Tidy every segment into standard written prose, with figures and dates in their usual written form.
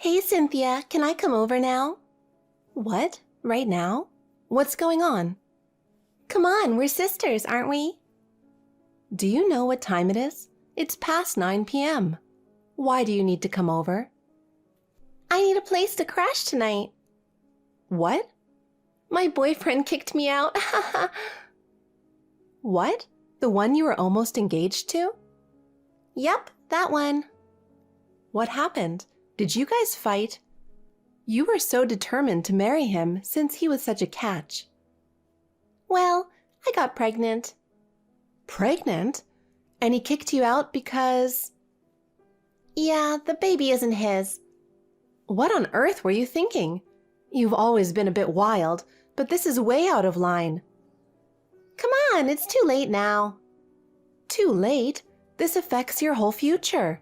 Hey, Cynthia, can I come over now? What? Right now? What's going on? Come on, we're sisters, aren't we? Do you know what time it is? It's past 9 p.m. Why do you need to come over? I need a place to crash tonight. What? My boyfriend kicked me out. What? The one you were almost engaged to? Yep, that one. What happened? Did you guys fight? You were so determined to marry him since he was such a catch. Well, I got pregnant. Pregnant? And he kicked you out because... Yeah, the baby isn't his. What on earth were you thinking? You've always been a bit wild, but this is way out of line. Come on, it's too late now. Too late? This affects your whole future.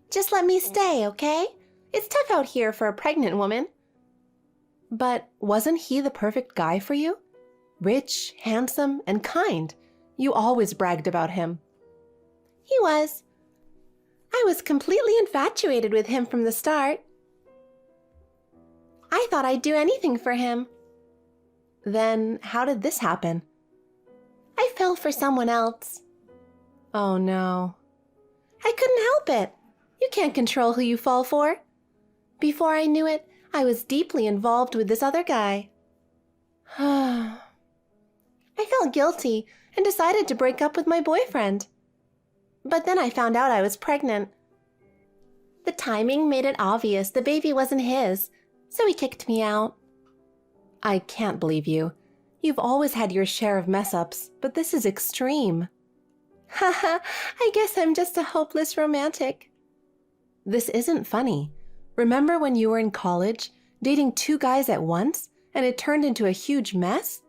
Just let me stay, okay? It's tough out here for a pregnant woman. But wasn't he the perfect guy for you? Rich, handsome, and kind. You always bragged about him. He was. I was completely infatuated with him from the start. I thought I'd do anything for him. Then how did this happen? I fell for someone else. Oh no. I couldn't help it. You can't control who you fall for. Before I knew it, I was deeply involved with this other guy. I felt guilty and decided to break up with my boyfriend. But then I found out I was pregnant. The timing made it obvious the baby wasn't his, so he kicked me out. I can't believe you. You've always had your share of mess-ups, but this is extreme. Haha, I guess I'm just a hopeless romantic. This isn't funny. Remember when you were in college, dating 2 guys at once, and it turned into a huge mess?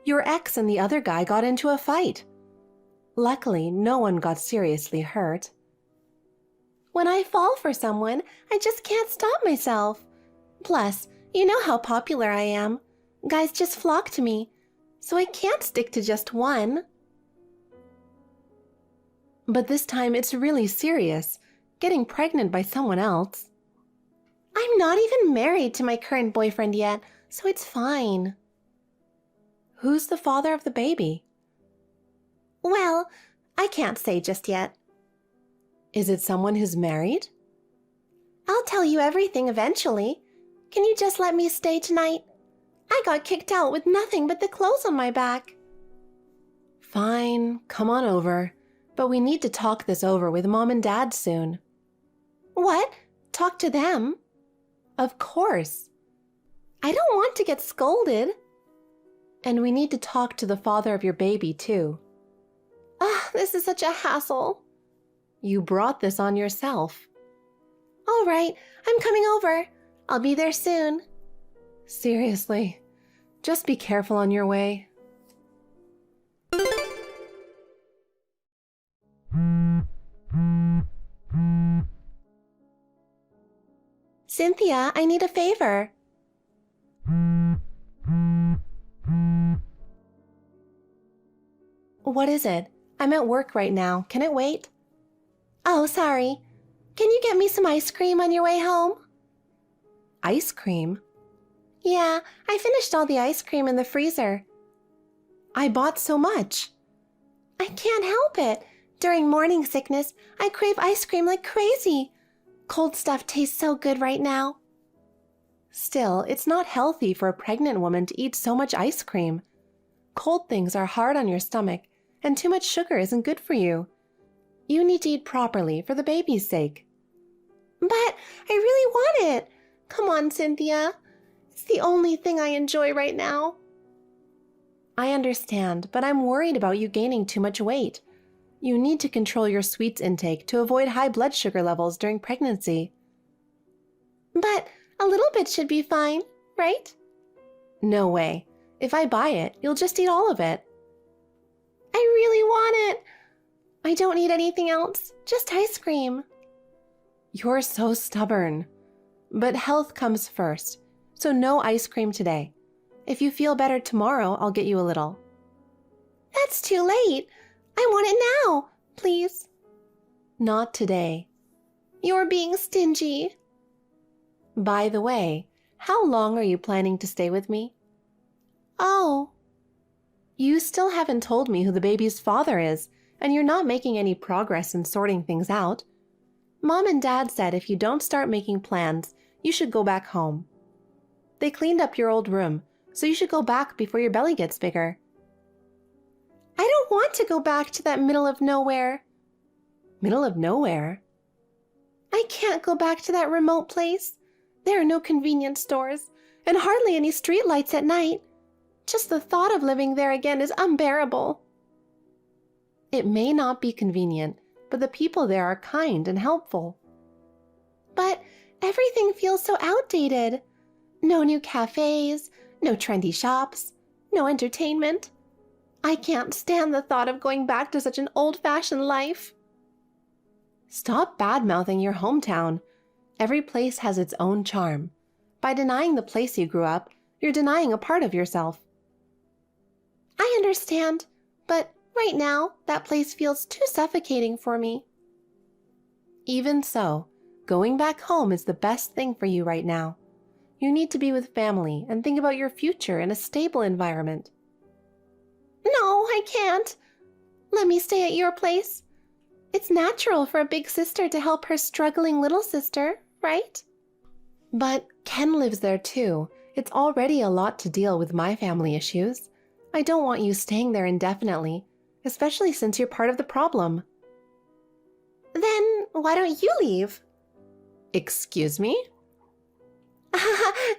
Your ex and the other guy got into a fight. Luckily, no one got seriously hurt. When I fall for someone, I just can't stop myself. Plus, you know how popular I am. Guys just flock to me, so I can't stick to just one. But this time it's really serious, getting pregnant by someone else. I'm not even married to my current boyfriend yet, so it's fine. Who's the father of the baby? Well, I can't say just yet. Is it someone who's married? I'll tell you everything eventually. Can you just let me stay tonight? I got kicked out with nothing but the clothes on my back. Fine, come on over. But we need to talk this over with Mom and Dad soon. What? Talk to them? Of course. I don't want to get scolded. And we need to talk to the father of your baby, too. Ugh, this is such a hassle. You brought this on yourself. All right, I'm coming over. I'll be there soon. Seriously, just be careful on your way. Cynthia, I need a favor. What is it? I'm at work right now. Can it wait? Oh, sorry. Can you get me some ice cream on your way home? Ice cream? Yeah, I finished all the ice cream in the freezer. I bought so much. I can't help it. During morning sickness, I crave ice cream like crazy. Cold stuff tastes so good right now. Still, it's not healthy for a pregnant woman to eat so much ice cream. Cold things are hard on your stomach, and too much sugar isn't good for you. You need to eat properly for the baby's sake. But I really want it. Come on, Cynthia. It's the only thing I enjoy right now. I understand, but I'm worried about you gaining too much weight. You need to control your sweets intake to avoid high blood sugar levels during pregnancy. But a little bit should be fine, right? No way. If I buy it, you'll just eat all of it. I really want it. I don't need anything else, just ice cream. You're so stubborn. But health comes first, so no ice cream today. If you feel better tomorrow, I'll get you a little. That's too late. I want it now, please. Not today. You're being stingy. By the way, how long are you planning to stay with me? Oh. You still haven't told me who the baby's father is, and you're not making any progress in sorting things out. Mom and Dad said if you don't start making plans, you should go back home. They cleaned up your old room, so you should go back before your belly gets bigger. I don't want to go back to that middle of nowhere. Middle of nowhere? I can't go back to that remote place. There are no convenience stores, and hardly any streetlights at night. Just the thought of living there again is unbearable. It may not be convenient, but the people there are kind and helpful. But everything feels so outdated. No new cafes, no trendy shops, no entertainment. I can't stand the thought of going back to such an old-fashioned life. Stop bad-mouthing your hometown. Every place has its own charm. By denying the place you grew up, you're denying a part of yourself. I understand, but right now, that place feels too suffocating for me. Even so, going back home is the best thing for you right now. You need to be with family and think about your future in a stable environment. No, I can't. Let me stay at your place. It's natural for a big sister to help her struggling little sister, right? But Ken lives there too. It's already a lot to deal with my family issues. I don't want you staying there indefinitely, especially since you're part of the problem. Then why don't you leave? Excuse me?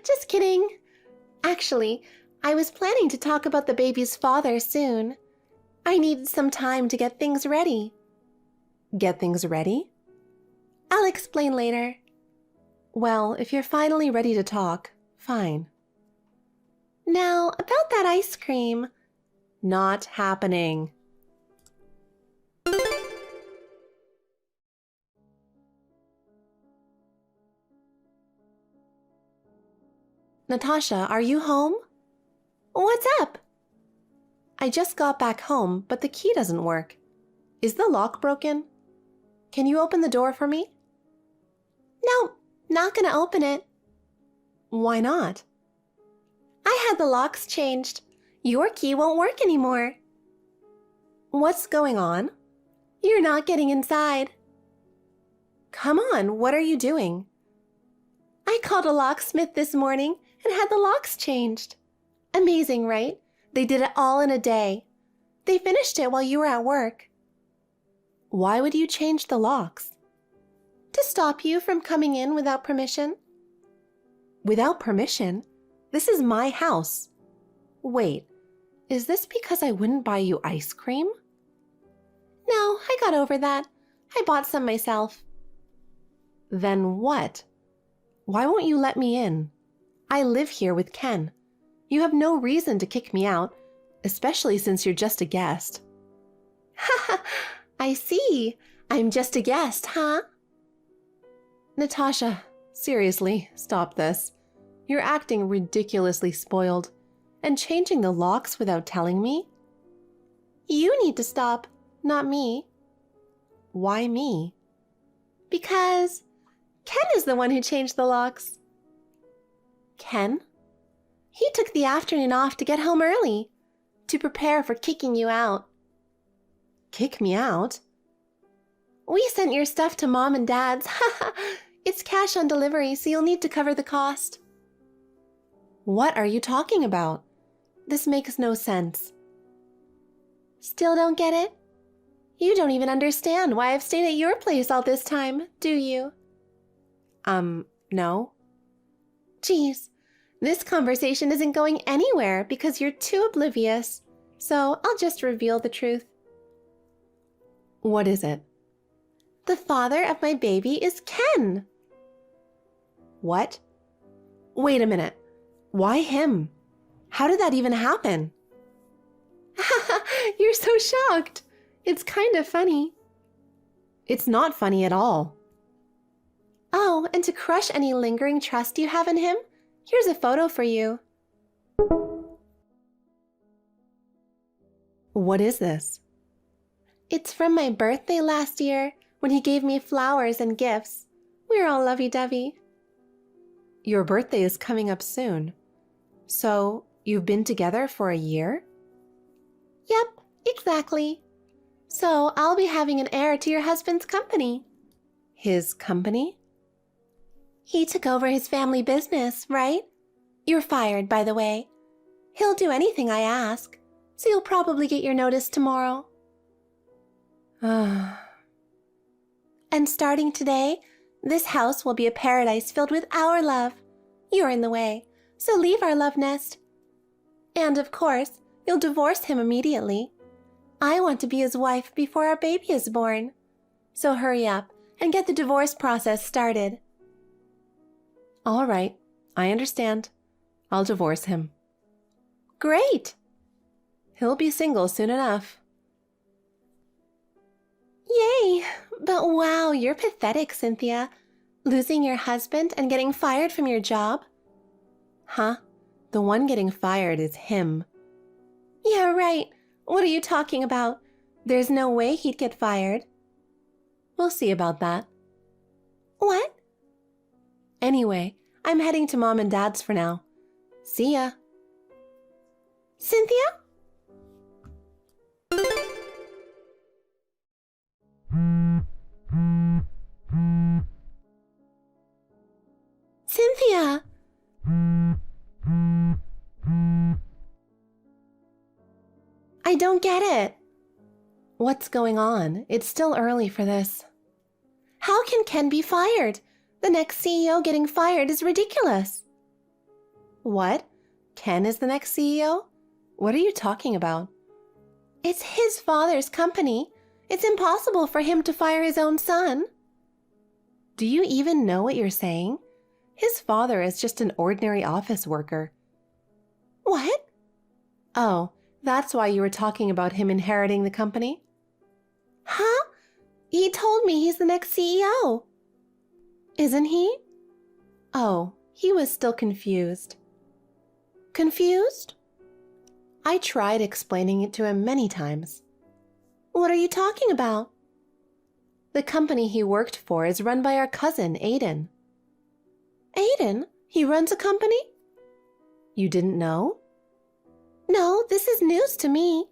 Just kidding. Actually, I was planning to talk about the baby's father soon. I needed some time to get things ready. Get things ready? I'll explain later. Well, if you're finally ready to talk, fine. Now, about that ice cream. Not happening. Natasha, are you home? What's up? I just got back home, but the key doesn't work. Is the lock broken? Can you open the door for me? No, not gonna open it. Why not? I had the locks changed. Your key won't work anymore. What's going on? You're not getting inside. Come on, what are you doing? I called a locksmith this morning and had the locks changed. Amazing, right? They did it all in a day. They finished it while you were at work. Why would you change the locks? To stop you from coming in without permission. Without permission? This is my house. Wait, is this because I wouldn't buy you ice cream? No, I got over that. I bought some myself. Then what? Why won't you let me in? I live here with Ken. You have no reason to kick me out, especially since you're just a guest. Haha, I see. I'm just a guest, huh? Natasha, seriously, stop this. You're acting ridiculously spoiled. And changing the locks without telling me? You need to stop, not me. Why me? Because Ken is the one who changed the locks. Ken? He took the afternoon off to get home early, to prepare for kicking you out. Kick me out? We sent your stuff to Mom and Dad's. It's cash on delivery, so you'll need to cover the cost. What are you talking about? This makes no sense. Still don't get it? You don't even understand why I've stayed at your place all this time, do you? No. Geez, this conversation isn't going anywhere because you're too oblivious, so I'll just reveal the truth. What is it? The father of my baby is Ken. What? Wait a minute. Why him? How did that even happen? You're so shocked. It's kind of funny. It's not funny at all. Oh, and to crush any lingering trust you have in him, here's a photo for you. What is this? It's from my birthday last year when he gave me flowers and gifts. We're all lovey-dovey. Your birthday is coming up soon. So, you've been together for a year? Yep, exactly. So, I'll be having an heir to your husband's company. His company? He took over his family business, right? You're fired, by the way. He'll do anything I ask, so you'll probably get your notice tomorrow. And starting today, this house will be a paradise filled with our love. You're in the way, so leave our love nest. And of course, you'll divorce him immediately. I want to be his wife before our baby is born. So hurry up and get the divorce process started. All right, I understand. I'll divorce him. Great! He'll be single soon enough. Yay! But wow, you're pathetic, Cynthia. Losing your husband and getting fired from your job? Huh? The one getting fired is him. Yeah, right. What are you talking about? There's no way he'd get fired. We'll see about that. What? Anyway, I'm heading to Mom and Dad's for now. See ya. Cynthia? Cynthia! I don't get it. What's going on? It's still early for this. How can Ken be fired? The next CEO getting fired is ridiculous. What? Ken is the next CEO? What are you talking about? It's his father's company. It's impossible for him to fire his own son. Do you even know what you're saying? His father is just an ordinary office worker. What? Oh, that's why you were talking about him inheriting the company? Huh? He told me he's the next CEO. Isn't he? Oh, he was still confused. Confused? I tried explaining it to him many times. What are you talking about? The company he worked for is run by our cousin, Aiden. Aiden? He runs a company? You didn't know? No, this is news to me.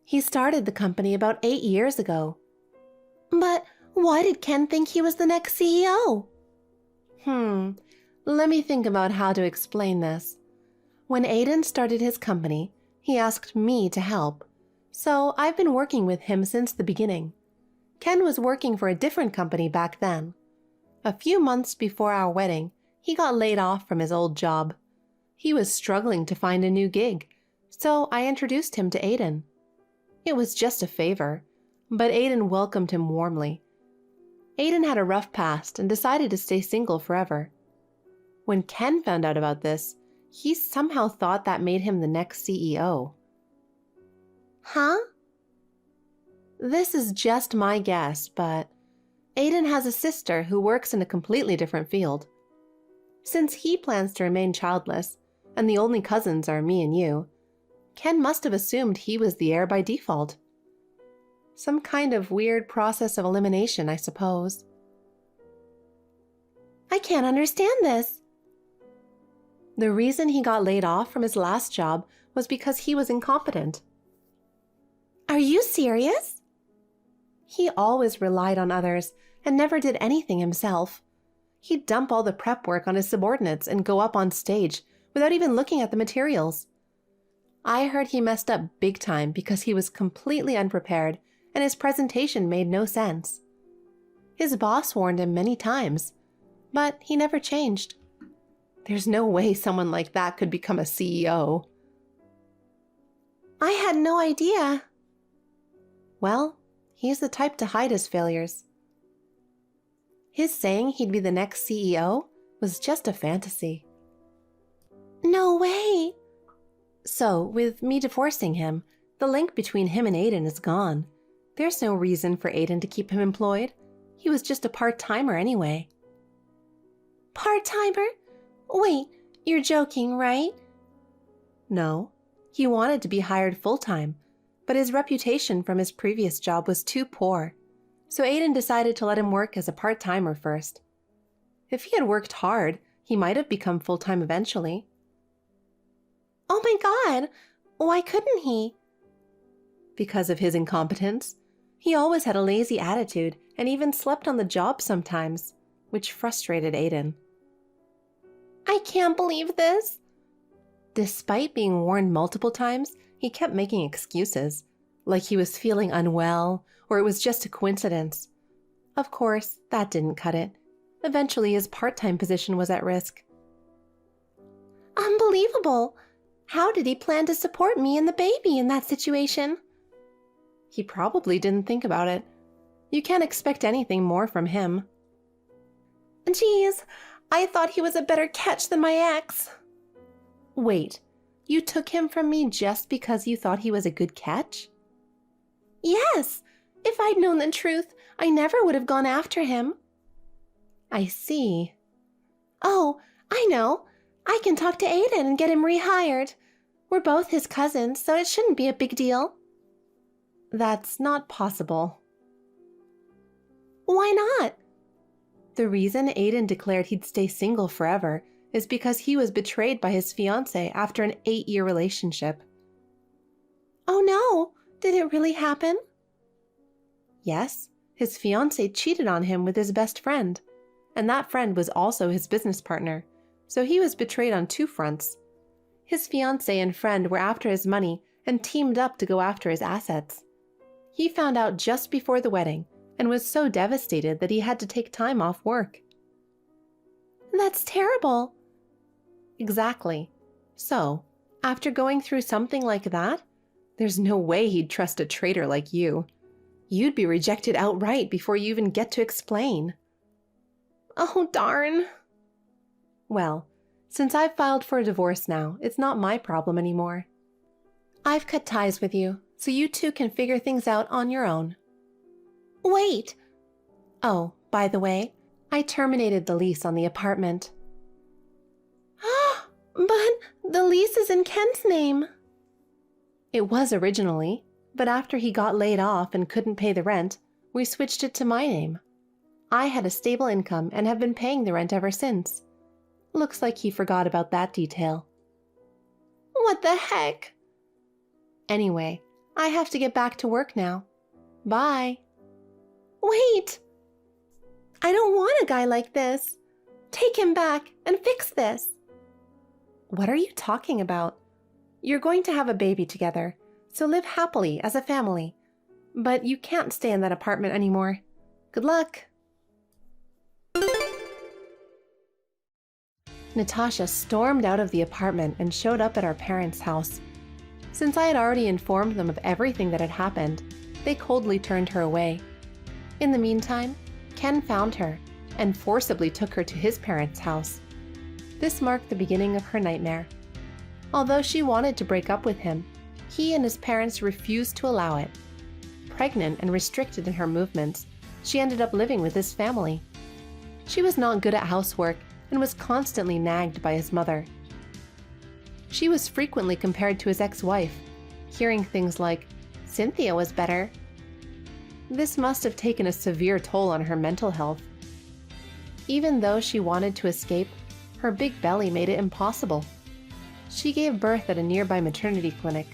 He started the company about 8 years ago. But why did Ken think he was the next CEO? Let me think about how to explain this. When Aiden started his company, he asked me to help. So I've been working with him since the beginning. Ken was working for a different company back then. A few months before our wedding, he got laid off from his old job. He was struggling to find a new gig, so I introduced him to Aiden. It was just a favor, but Aiden welcomed him warmly. Aiden had a rough past and decided to stay single forever. When Ken found out about this, he somehow thought that made him the next CEO. Huh? This is just my guess, but Aiden has a sister who works in a completely different field. Since he plans to remain childless, and the only cousins are me and you, Ken must have assumed he was the heir by default. Some kind of weird process of elimination, I suppose. I can't understand this. The reason he got laid off from his last job was because he was incompetent. Are you serious? He always relied on others and never did anything himself. He'd dump all the prep work on his subordinates and go up on stage without even looking at the materials. I heard he messed up big time because he was completely unprepared and his presentation made no sense. His boss warned him many times, but he never changed. There's no way someone like that could become a CEO. I had no idea. Well, he's the type to hide his failures. His saying he'd be the next CEO was just a fantasy. No way! So, with me divorcing him, the link between him and Aiden is gone. There's no reason for Aiden to keep him employed. He was just a part-timer anyway. Part-timer? Wait, you're joking, right? No, he wanted to be hired full-time, but his reputation from his previous job was too poor. So Aiden decided to let him work as a part-timer first. If he had worked hard, he might have become full-time eventually. Oh my God! Why couldn't he? Because of his incompetence. He always had a lazy attitude and even slept on the job sometimes, which frustrated Aiden. I can't believe this! Despite being warned multiple times, he kept making excuses, like he was feeling unwell or it was just a coincidence. Of course, that didn't cut it. Eventually, his part-time position was at risk. Unbelievable! How did he plan to support me and the baby in that situation? He probably didn't think about it. You can't expect anything more from him. Geez, I thought he was a better catch than my ex. Wait, you took him from me just because you thought he was a good catch? Yes! If I'd known the truth, I never would have gone after him. I see. Oh, I know. I can talk to Aiden and get him rehired. We're both his cousins, so it shouldn't be a big deal. That's not possible. Why not? The reason Aiden declared he'd stay single forever is because he was betrayed by his fiancée after an 8-year relationship. Oh no! Did it really happen? Yes, his fiancée cheated on him with his best friend, and that friend was also his business partner, so he was betrayed on 2 fronts. His fiancée and friend were after his money and teamed up to go after his assets. He found out just before the wedding and was so devastated that he had to take time off work. That's terrible. Exactly. So, after going through something like that, there's no way he'd trust a traitor like you. You'd be rejected outright before you even get to explain. Oh, darn. Well, since I've filed for a divorce now, it's not my problem anymore. I've cut ties with you, so you two can figure things out on your own. Wait! Oh, by the way, I terminated the lease on the apartment. But the lease is in Ken's name. It was originally, but after he got laid off and couldn't pay the rent, we switched it to my name. I had a stable income and have been paying the rent ever since. Looks like he forgot about that detail. What the heck? Anyway, I have to get back to work now. Bye. Wait! I don't want a guy like this. Take him back and fix this. What are you talking about? You're going to have a baby together, so live happily as a family. But you can't stay in that apartment anymore. Good luck. Natasha stormed out of the apartment and showed up at our parents' house. Since I had already informed them of everything that had happened, they coldly turned her away. In the meantime, Ken found her and forcibly took her to his parents' house. This marked the beginning of her nightmare. Although she wanted to break up with him, he and his parents refused to allow it. Pregnant and restricted in her movements, she ended up living with his family. She was not good at housework and was constantly nagged by his mother. She was frequently compared to his ex-wife, hearing things like, "Cynthia was better." This must have taken a severe toll on her mental health. Even though she wanted to escape, her big belly made it impossible. She gave birth at a nearby maternity clinic.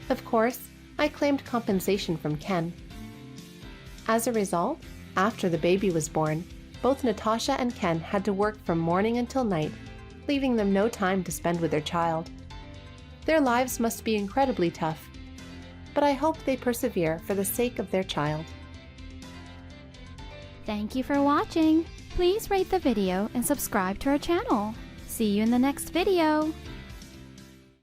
Of course, I claimed compensation from Ken. As a result, after the baby was born, both Natasha and Ken had to work from morning until night, leaving them no time to spend with their child. Their lives must be incredibly tough, but I hope they persevere for the sake of their child. Thank you for watching. Please rate the video and subscribe to our channel. See you in the next video.